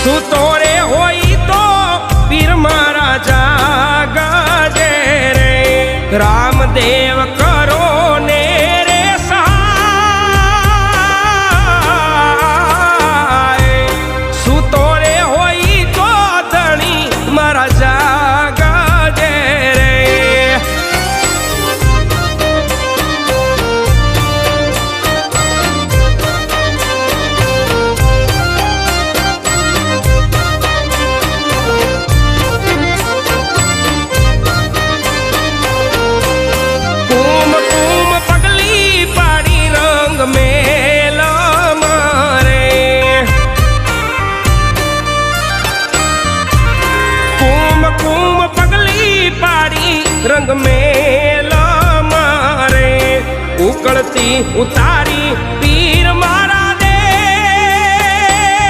સૂતો રે હોય તો પીર મારા જાગજે રે રામદેવ કરો ને રે સહાય સૂતો રે હોય તો ધણી મારા જાગજે રે रंग मेला मारे उकड़ती उतारी